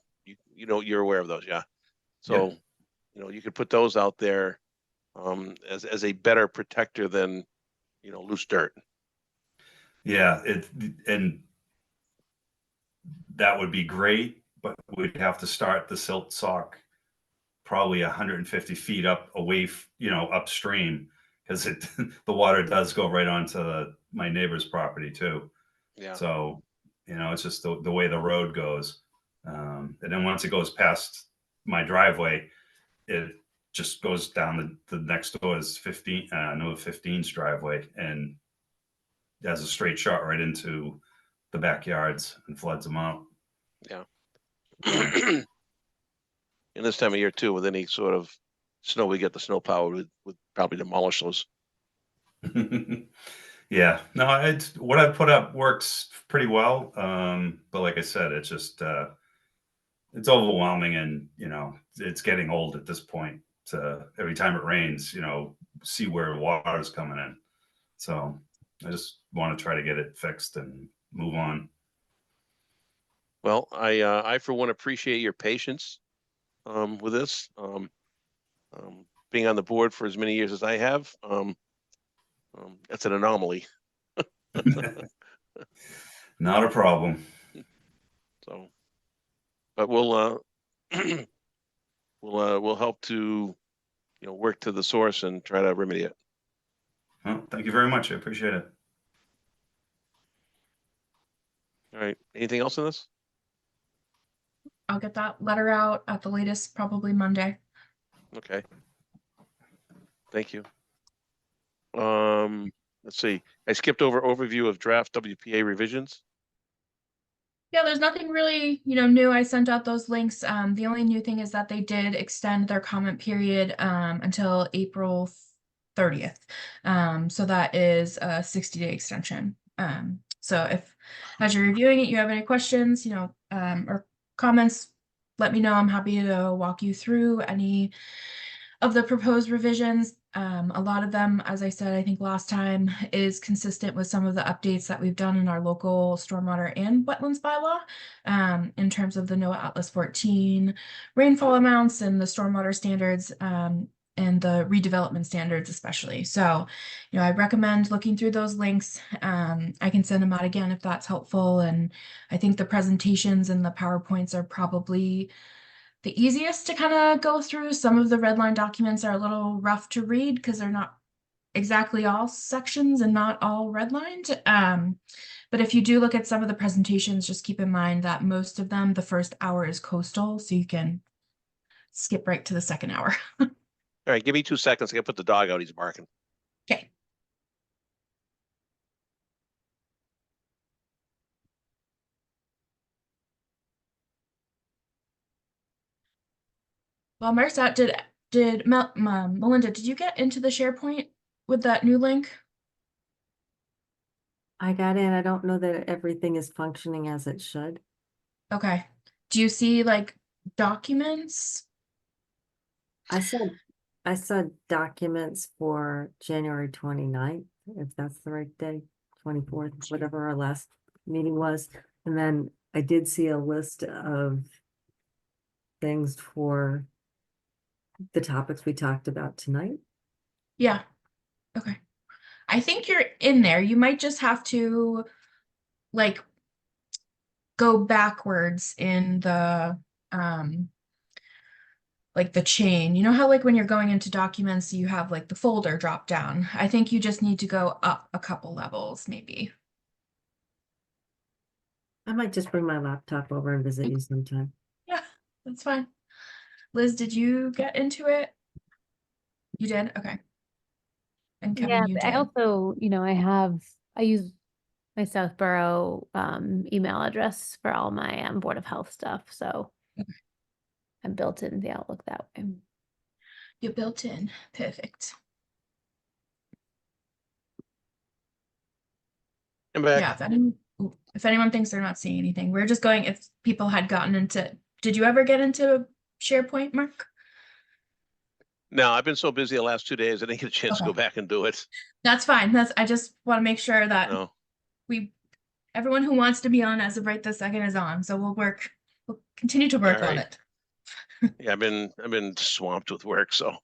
you're aware of those, yeah. So, you could put those out there as a better protector than loose dirt. yeah, and that would be great, but we'd have to start the silt sock probably 150 feet up away, upstream, because the water does go right onto my neighbor's property too. Yeah. So, it's just the way the road goes. And then once it goes past my driveway, it just goes down the next door is 15's driveway, and has a straight shot right into the backyards and floods them out. Yeah. In this time of year too, with any sort of snow we get, the snow power would probably demolish those. Yeah, no, what I put up works pretty well. But like I said, it's just it's overwhelming, and it's getting old at this point. Every time it rains, see where water is coming in. So I just want to try to get it fixed and move on. Well, I for one appreciate your patience with this. Being on the board for as many years as I have, that's an anomaly. Not a problem. So, but we'll we'll help to work to the source and try to remedy it. Well, thank you very much. I appreciate it. All right. Anything else in this? I'll get that letter out at the latest, probably Monday. Okay. Thank you. Let's see. I skipped over overview of draft WPA revisions. Yeah, there's nothing really, new. I sent out those links. The only new thing is that they did extend their comment period until April 30th. So that is a 60-day extension. So if, as you're reviewing it, you have any questions, or comments, let me know. I'm happy to walk you through any of the proposed revisions. A lot of them, as I said, I think last time, is consistent with some of the updates that we've done in our local stormwater and wetlands bylaw, in terms of the NOAA Atlas 14 rainfall amounts and the stormwater standards, and the redevelopment standards especially. So, I recommend looking through those links. I can send them out again if that's helpful. And I think the presentations and the PowerPoints are probably the easiest to kind of go through. Some of the red line documents are a little rough to read because they're not exactly all sections and not all redlined. But if you do look at some of the presentations, just keep in mind that most of them, the first hour is coastal, so you can skip right to the second hour. All right. Give me 2 seconds. I gotta put the dog out. He's barking. Okay. Well, Marisat, Melinda, did you get into the SharePoint with that new link? I got in. I don't know that everything is functioning as it should. Okay. Do you see like documents? I saw documents for January 29th, if that's the right day, 24th, whatever our last meeting was. And then I did see a list of things for the topics we talked about tonight. Yeah. Okay. I think you're in there. You might just have to like go backwards in the like the chain. You know how like when you're going into documents, you have like the folder drop down. I think you just need to go up a couple levels, maybe. I might just bring my laptop over and visit you sometime. Yeah, that's fine. Liz, did you get into it? You did? Okay. And Yeah, Kevin, you but I did. also, I use my Southborough email address for all my Board of Health stuff, so I'm built in the Outlook that way. You built in. Perfect. I'm back. Yeah, if anyone thinks they're not seeing anything, we're just going, if people had gotten into, did you ever get into SharePoint, Mark? No, I've been so busy the last 2 days, I didn't get a chance to go Okay. back and do it. That's fine. I just want to make sure that No, everyone who wants to be on as of right this second is on. So we'll continue to work on right. it. yeah, I've been swamped with work, so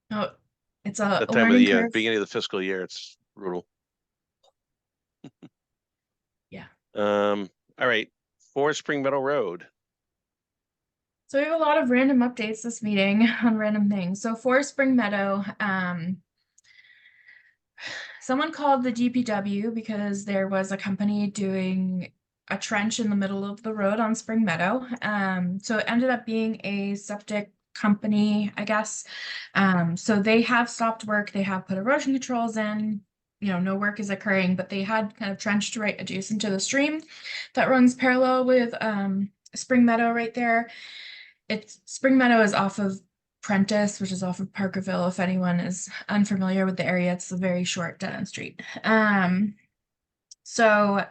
Oh, it's a that time of the learning year, curve. beginning of the fiscal year, it's brutal. Yeah. All right, 4 Spring Meadow Road. So we have a lot of random updates this meeting on random things. So for Spring Meadow, someone called the DPW because there was a company doing a trench in the middle of the road on Spring Meadow. So it ended up being a septic company, I guess. So they have stopped work. They have put erosion controls in. No work is occurring, but they had kind of trenched right adjacent to the stream that runs parallel with Spring Meadow right there. Spring Meadow is off of Prentice, which is off of Parkerville. If anyone is unfamiliar with the area, it's a very short dead-end street. So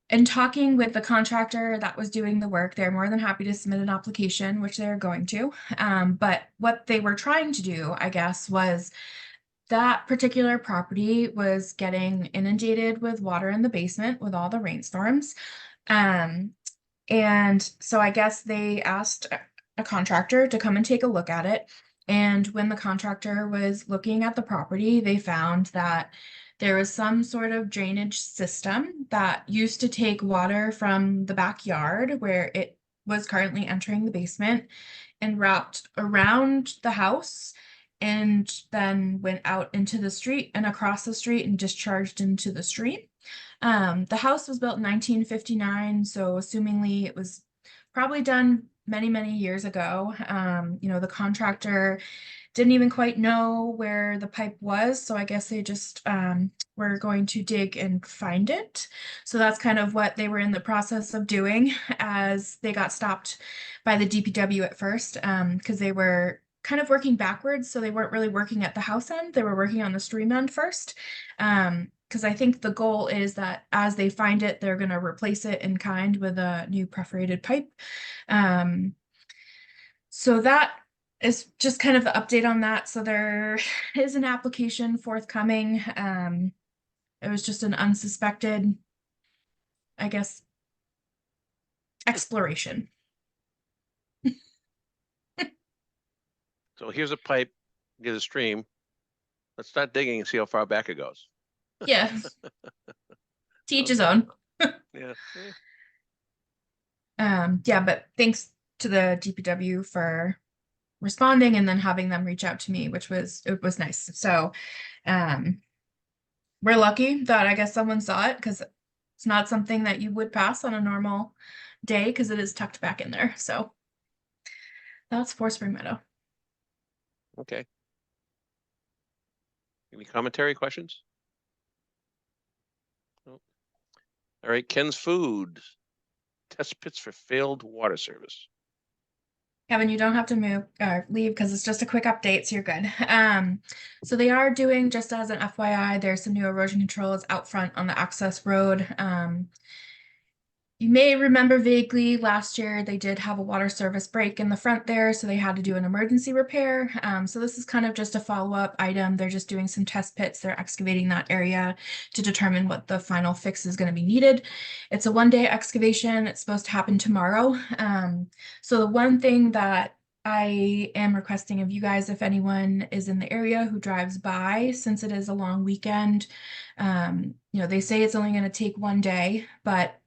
in talking with the contractor that was doing the work, they're more than happy to submit an application, which they're going to. But what they were trying to do, I guess, was that particular property was getting inundated with water in the basement with all the rainstorms. And so I guess they asked a contractor to come and take a look at it. And when the contractor was looking at the property, they found that there was some sort of drainage system that used to take water from the backyard where it was currently entering the basement and wrapped around the house and then went out into the street and across the street and discharged into the stream. The house was built in 1959, so assumingly it was probably done many, many years ago. The contractor didn't even quite know where the pipe was, so I guess they just were going to dig and find it. So that's kind of what they were in the process of doing as they got stopped by the DPW at first, because they were kind of working backwards, so they weren't really working at the house end, they were working on the stream end first. Because I think the goal is that as they find it, they're going to replace it in kind with a new perforated pipe. So that is just kind of the update on that. So there is an application forthcoming. It was just an unsuspected, I guess, exploration. So here's a pipe, get a stream. Let's start digging and see how far back it goes. Yeah. To each his own. Yeah. Yeah, but thanks to the DPW for responding and then having them reach out to me, it was nice. So we're lucky that I guess someone saw it because it's not something that you would pass on a normal day because it is tucked back in there. So that's for Spring Meadow. Okay. Any commentary, questions? Nope. All right, Ken's Food. Test pits for failed water service. Kevin, you don't have to move or leave because it's just a quick update, so you're good. So they are doing, just as an FYI, there's some new erosion controls out front on the access road. You may remember vaguely last year they did have a water service break in the front there, so they had to do an emergency repair. So this is kind of just a follow-up item. They're just doing some test pits. They're excavating that area to determine what the final fix is going to be needed. It's a one-day excavation. It's supposed to happen tomorrow. So the one thing that I am requesting of you guys, if anyone is in the area who drives by, since it is a long weekend, you know, they say it's only going to take one day, but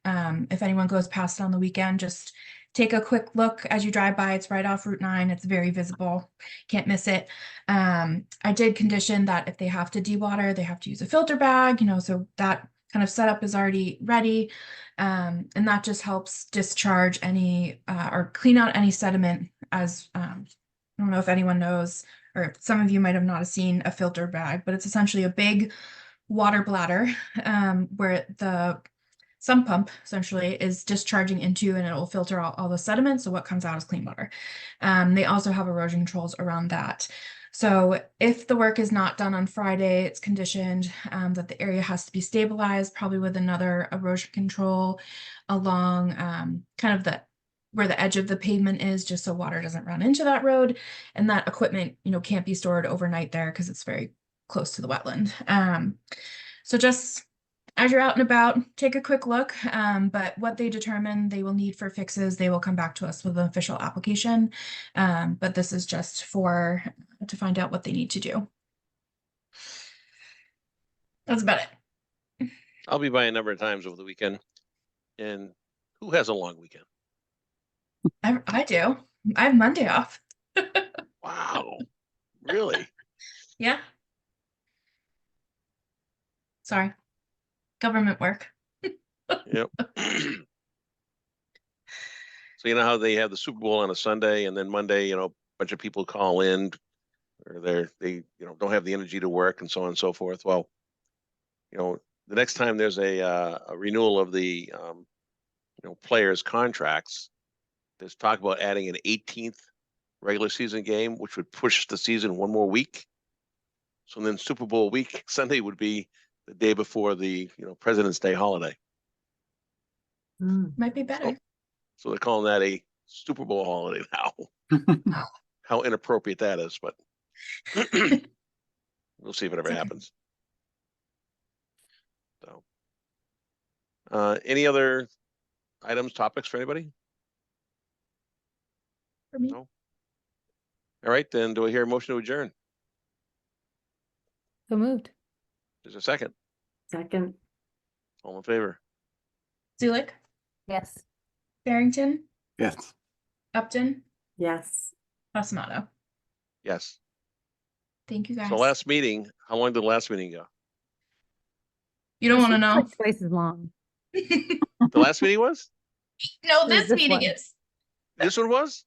if anyone goes past it on the weekend, just take a quick look as you drive by. It's right off Route 9. It's very visible. Can't miss it. I did condition that if they have to dewater, they have to use a filter bag, you know, so that kind of setup is already ready. And that just helps discharge any or clean out any sediment as I don't know if anyone knows, or some of you might have not seen a filter bag, but it's essentially a big water bladder where the sump pump essentially is discharging into, and it will filter all the sediment. So what comes out is clean water. They also have erosion controls around that. So if the work is not done on Friday, it's conditioned that the area has to be stabilized, probably with another erosion control along kind of where the edge of the pavement is, just so water doesn't run into that road. And that equipment, you know, can't be stored overnight there because it's very close to the wetland. So just as you're out and about, take a quick look. But what they determine they will need for fixes, they will come back to us with an official application. But this is just to find out what they need to do. That's about it. I'll be by a number of times over the weekend. And who has a long weekend? I do. I have Monday off. Wow. Really? Yeah. Sorry. Government work. Yep. So you know how they have the Super Bowl on a Sunday, and then Monday, you know, a bunch of people call in, or they you know don't have the energy to work, and so on and so forth. Well, you know, the next time there's a renewal of the you know, players' contracts, there's talk about adding an 18th regular season game, which would push the season one more week. So then Super Bowl week Sunday would be the day before the, you know, President's Day holiday. Might be better. So they're calling that a Super Bowl holiday now. How inappropriate that is, but we'll see if it ever Okay. happens. So, any other items, topics for anybody? For me. No. All right, then do I hear a motion to adjourn? So moved. There's a second. Second, All in favor? Zulik, Yes. Barrington, Yes. Upton, yes. Pasamato. Yes. Thank you guys. So last meeting, how long did the last meeting go? You don't want to know. Like twice as long. The last meeting was? No, It was this this meeting one. is. This one was?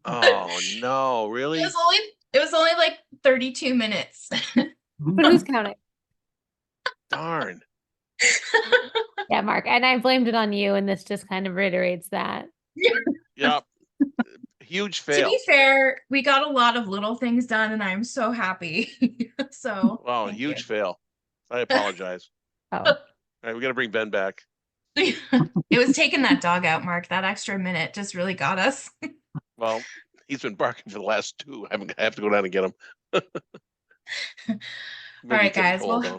Oh, no, really? It was only like 32 minutes. But who's counting? Darn. Yeah, Mark. And I blamed it on you, and this just kind of reiterates that. Yep. Huge To fail. be fair, we got a lot of little things done, and I'm so happy. So Wow, thank huge you. fail. I apologize. Oh, All right, we got to bring Ben back. It was taking that dog out, Mark. That extra minute just really got us. Well, he's been barking for the last two. I have to go down and get him. Maybe right, it's getting guys, cold well, on him.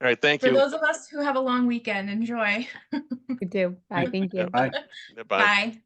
All right, thank For you. those of us who have a long weekend, enjoy. you do. Bye. Thank you. Yep. Bye. Bye. Bye.